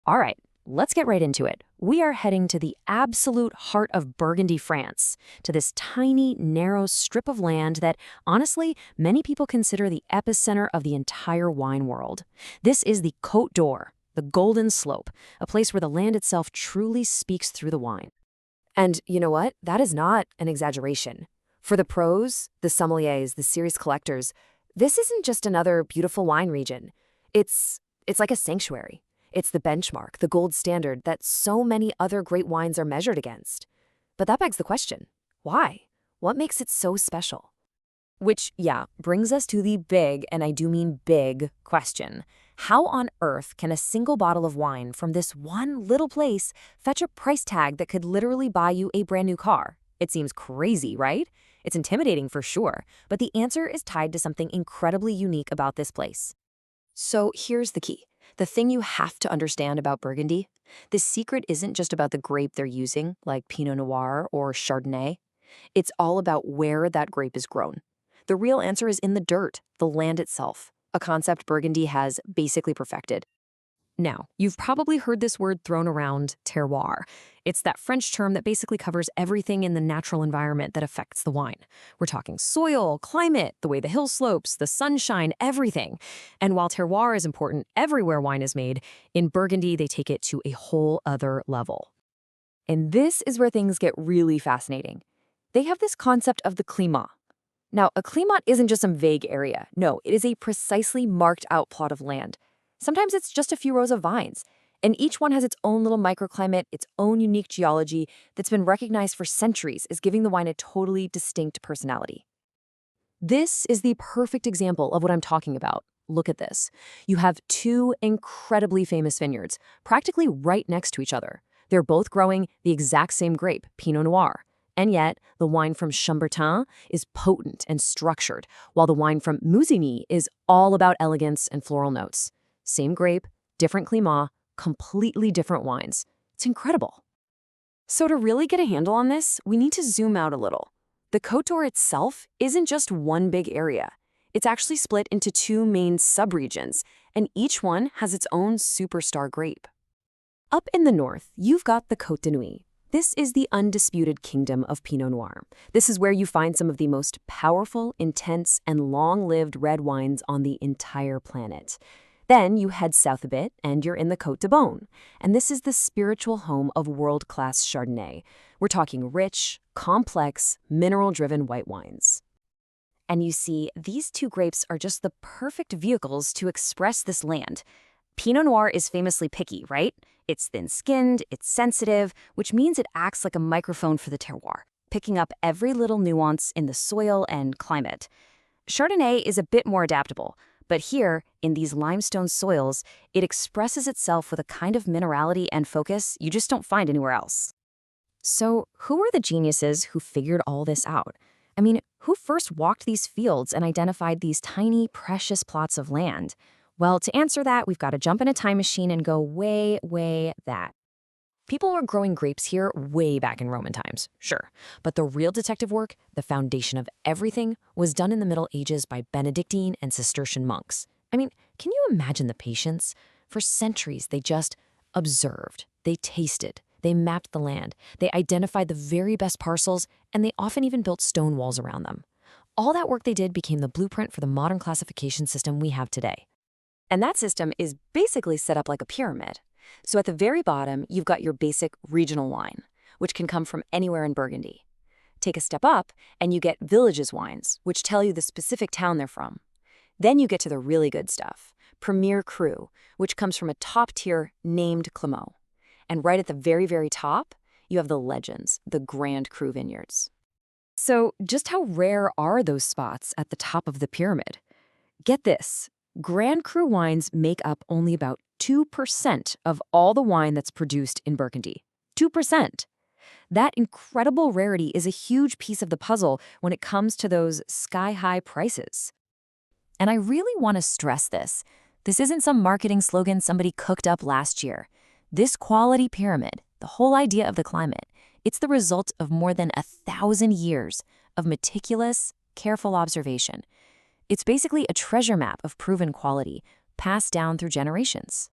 All right, let's get right into it. We are heading to the absolute heart of Burgundy, France, to this tiny, narrow strip of land that, honestly, many people consider the epicenter of the entire wine world. This is the Côte d'Or, the Golden Slope, a place where the land itself truly speaks through the wine. And you know what? That is not an exaggeration. For the pros, the sommeliers, the serious collectors, this isn't just another beautiful wine region. It's like a sanctuary. It's the benchmark, the gold standard that so many other great wines are measured against. But that begs the question, why? What makes it so special? Which, yeah, brings us to the big, and I do mean big, question. How on earth can a single bottle of wine from this one little place fetch a price tag that could literally buy you a brand new car? It seems crazy, right? It's intimidating for sure, but the answer is tied to something incredibly unique about this place. So here's the key. The thing you have to understand about Burgundy, the secret isn't just about the grape they're using, like Pinot Noir or Chardonnay. It's all about where that grape is grown. The real answer is in the dirt, the land itself, a concept Burgundy has basically perfected. Now, you've probably heard this word thrown around, terroir. It's that French term that basically covers everything in the natural environment that affects the wine. We're talking soil, climate, the way the hill slopes, the sunshine, everything. And while terroir is important everywhere wine is made, in Burgundy they take it to a whole other level. And this is where things get really fascinating. They have this concept of the climat. Now, a climat isn't just some vague area. No, it is a precisely marked out plot of land. Sometimes it's just a few rows of vines, and each one has its own little microclimate, its own unique geology that's been recognized for centuries as giving the wine a totally distinct personality. This is the perfect example of what I'm talking about. Look at this. You have two incredibly famous vineyards, practically right next to each other. They're both growing the exact same grape, Pinot Noir. And yet, the wine from Chambertin is potent and structured, while the wine from Musigny is all about elegance and floral notes. Same grape, different climat, completely different wines. It's incredible. So to really get a handle on this, we need to zoom out a little. The Côte d'Or itself isn't just one big area. It's actually split into two main subregions, and each one has its own superstar grape. Up in the north, you've got the Côte de Nuits. This is the undisputed kingdom of Pinot Noir. This is where you find some of the most powerful, intense, and long-lived red wines on the entire planet. Then you head south a bit, and you're in the Côte de Beaune. And this is the spiritual home of world-class Chardonnay. We're talking rich, complex, mineral-driven white wines. And you see, these two grapes are just the perfect vehicles to express this land. Pinot Noir is famously picky, right? It's thin-skinned, it's sensitive, which means it acts like a microphone for the terroir, picking up every little nuance in the soil and climate. Chardonnay is a bit more adaptable, but here, in these limestone soils, it expresses itself with a kind of minerality and focus you just don't find anywhere else. So, who were the geniuses who figured all this out? I mean, who first walked these fields and identified these tiny, precious plots of land? Well, to answer that, we've got to jump in a time machine and go way, way back. People were growing grapes here way back in Roman times, sure. But the real detective work, the foundation of everything, was done in the Middle Ages by Benedictine and Cistercian monks. I mean, can you imagine the patience? For centuries, they just observed, they tasted, they mapped the land, they identified the very best parcels, and they often even built stone walls around them. All that work they did became the blueprint for the modern classification system we have today. And that system is basically set up like a pyramid. So at the very bottom, you've got your basic regional wine, which can come from anywhere in Burgundy. Take a step up, and you get villages wines, which tell you the specific town they're from. Then you get to the really good stuff, Premier Cru, which comes from a top-tier named Climot. And right at the very, very top, you have the legends, the Grand Cru vineyards. So just how rare are those spots at the top of the pyramid? Get this. Grand Cru wines make up only about 2% of all the wine that's produced in Burgundy. 2%. That incredible rarity is a huge piece of the puzzle when it comes to those sky-high prices. And I really want to stress this. This isn't some marketing slogan somebody cooked up last year. This quality pyramid, the whole idea of the climate, it's the result of more than 1,000 years of meticulous, careful observation. It's basically a treasure map of proven quality, passed down through generations.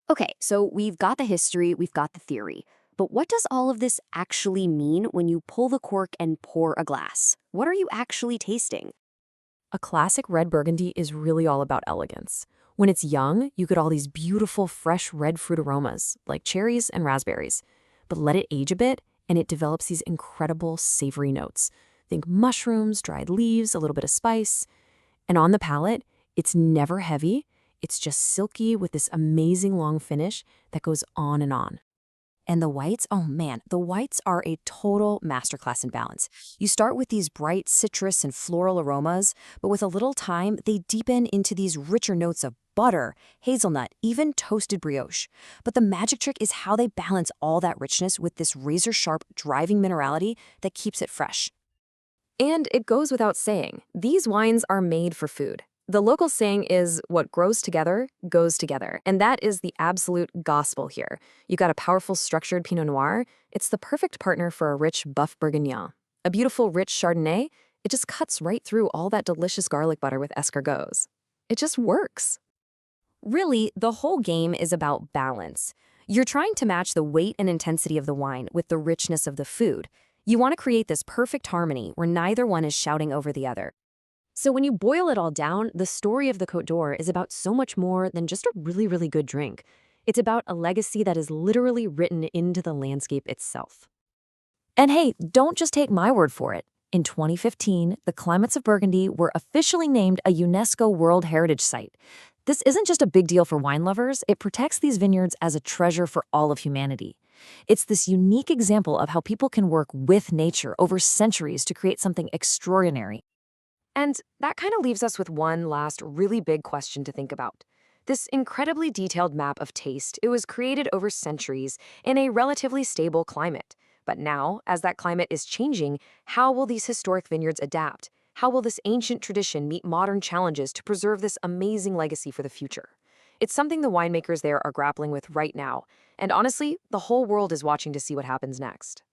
Okay, so we've got the history, we've got the theory. But what does all of this actually mean when you pull the cork and pour a glass? What are you actually tasting? A classic red Burgundy is really all about elegance. When it's young, you get all these beautiful, fresh red fruit aromas, like cherries and raspberries. But let it age a bit, and it develops these incredible savory notes. Think mushrooms, dried leaves, a little bit of spice. And on the palate, it's never heavy. It's just silky with this amazing long finish that goes on and on. And the whites, oh man, the whites are a total masterclass in balance. You start with these bright citrus and floral aromas, but with a little time, they deepen into these richer notes of butter, hazelnut, even toasted brioche. But the magic trick is how they balance all that richness with this razor-sharp, driving minerality that keeps it fresh. And it goes without saying, these wines are made for food. The local saying is, what grows together, goes together. And that is the absolute gospel here. You got a powerful structured Pinot Noir. It's the perfect partner for a rich buff Bourguignon. A beautiful rich Chardonnay. It just cuts right through all that delicious garlic butter with escargots. It just works. Really, the whole game is about balance. You're trying to match the weight and intensity of the wine with the richness of the food. You want to create this perfect harmony where neither one is shouting over the other. So when you boil it all down, the story of the Côte d'Or is about so much more than just a really, really good drink. It's about a legacy that is literally written into the landscape itself. And hey, don't just take my word for it. In 2015, the climates of Burgundy were officially named a UNESCO World Heritage Site. This isn't just a big deal for wine lovers, it protects these vineyards as a treasure for all of humanity. It's this unique example of how people can work with nature over centuries to create something extraordinary. And that kind of leaves us with one last really big question to think about. This incredibly detailed map of taste, it was created over centuries in a relatively stable climate. But now, as that climate is changing, how will these historic vineyards adapt? How will this ancient tradition meet modern challenges to preserve this amazing legacy for the future? It's something the winemakers there are grappling with right now. And honestly, the whole world is watching to see what happens next.